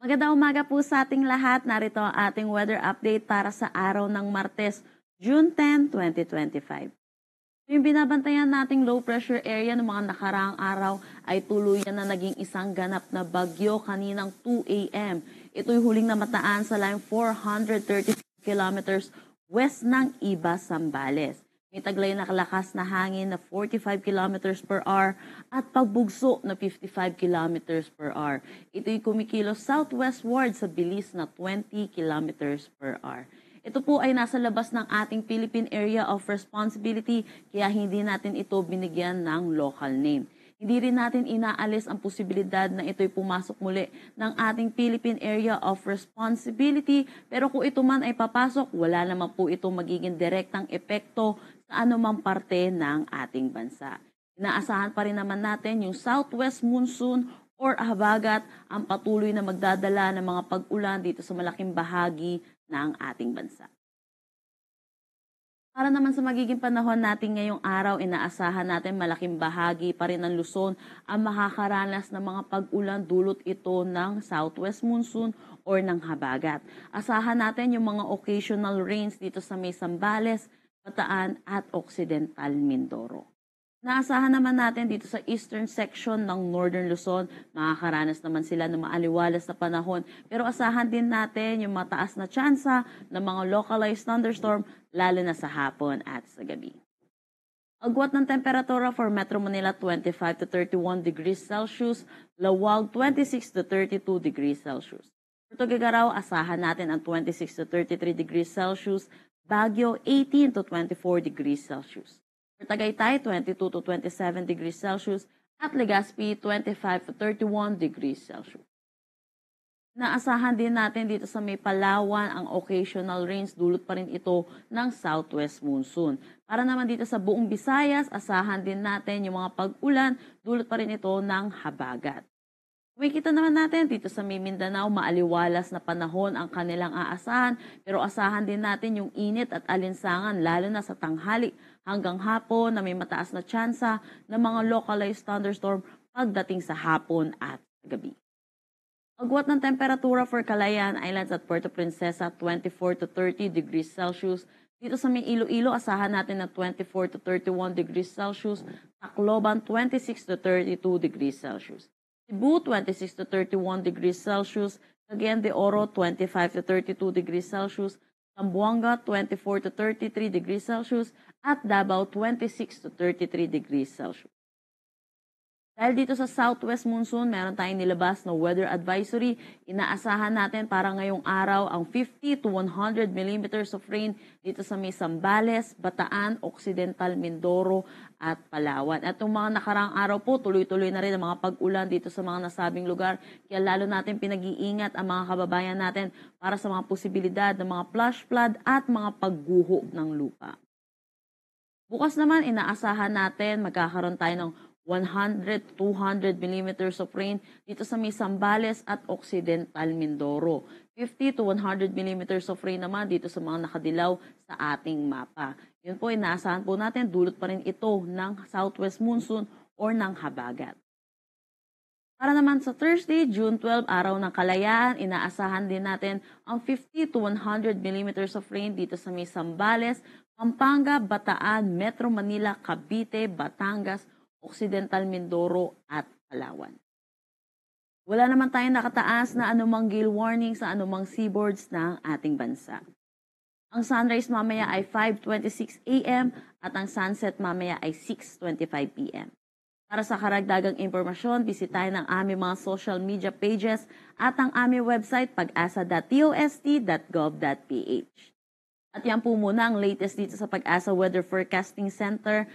Magandang umaga po sa ating lahat. Narito ang ating weather update para sa araw ng Martes, June 10, 2025. Yung binabantayan nating low pressure area ng mga nakaraang araw ay tuluyan na naging isang ganap na bagyo kaninang 2 a.m. Ito'y huling namataan sa line 430 kilometers west ng Iba, Zambales. May taglay na kalakas na hangin na 45 kilometers per hour at pagbugso na 55 kilometers per hour. Ito'y kumikilos southwestward sa bilis na 20 kilometers per hour. Ito po ay nasa labas ng ating Philippine Area of Responsibility kaya hindi natin ito binigyan ng local name. Hindi rin natin inaalis ang posibilidad na ito'y pumasok muli ng ating Philippine Area of Responsibility pero kung ito man ay papasok, wala naman po itong magiging direktang epekto sa anumang parte ng ating bansa. Inaasahan pa rin naman natin yung southwest monsoon or habagat ang patuloy na magdadala ng mga pag-ulan dito sa malaking bahagi ng ating bansa. Para naman sa magiging panahon natin ngayong araw, inaasahan natin malaking bahagi pa rin ng Luzon ang makakaranas ng mga pag-ulan dulot ito ng southwest monsoon or ng habagat. Asahan natin yung mga occasional rains dito sa may Zambales, Bataan at Occidental Mindoro. Naasahan naman natin dito sa eastern section ng Northern Luzon, makakaranas naman sila ng maaliwalas na panahon. Pero asahan din natin yung mataas na tsansa ng mga localized thunderstorm lalo na sa hapon at sa gabi. Agwat ng temperatura for Metro Manila 25 to 31 degrees Celsius, Lawag 26 to 32 degrees Celsius. For Tuguegarao, asahan natin ang 26 to 33 degrees Celsius, Baguio 18 to 24 degrees Celsius. For Tagaytay, 22 to 27 degrees Celsius at Legazpi, 25 to 31 degrees Celsius. Naasahan din natin dito sa may Palawan ang occasional rains, dulot pa rin ito ng southwest monsoon. Para naman dito sa buong Visayas, asahan din natin yung mga pag-ulan, dulot pa rin ito ng habagat. Makikita naman natin dito sa may Mindanao, maaliwalas na panahon ang kanilang aasahan, pero asahan din natin yung init at alinsangan lalo na sa tanghali hanggang hapon na may mataas na tsansa ng mga localized thunderstorm pagdating sa hapon at gabi. Agwat ng temperatura for Calayan Islands at Puerto Princesa 24 to 30 degrees Celsius. Dito sa may Iloilo, asahan natin na 24 to 31 degrees Celsius. Tacloban 26 to 32 degrees Celsius. Cebu 26 to 31 degrees Celsius. Cagayan de Oro 25 to 32 degrees Celsius. Zamboanga 24 to 33 degrees Celsius at Davao 26 to 33 degrees Celsius. Dahil dito sa southwest monsoon, meron tayong nilabas na weather advisory. Inaasahan natin para ngayong araw ang 50 to 100 millimeters of rain dito sa may Zambales, Bataan, Occidental Mindoro at Palawan. At yung mga nakarang araw po, tuloy-tuloy na rin ang mga pag-ulan dito sa mga nasabing lugar. Kaya lalo natin pinag-iingat ang mga kababayan natin para sa mga posibilidad ng mga flash flood at mga pagguho ng lupa. Bukas naman, inaasahan natin magkakaroon tayo ng 100 to 200 millimeters of rain dito sa may Zambales at Occidental Mindoro. 50 to 100 millimeters of rain naman dito sa mga nakadilaw sa ating mapa. Yun po, inaasahan po natin, dulot pa rin ito ng southwest monsoon or ng habagat. Para naman sa Thursday, June 12, araw ng Kalayaan, inaasahan din natin ang 50 to 100 millimeters of rain dito sa may Zambales, Pampanga, Bataan, Metro Manila, Cavite, Batangas, Occidental Mindoro at Palawan. Wala naman tayong nakataas na anumang gale warning sa anumang seaboards ng ating bansa. Ang sunrise mamaya ay 5:26 a.m. at ang sunset mamaya ay 6:25 p.m. Para sa karagdagang impormasyon, bisitahin ang aming mga social media pages at ang aming website pag-asa.tost.gov.ph. At yan po muna ang latest dito sa Pag-asa Weather Forecasting Center.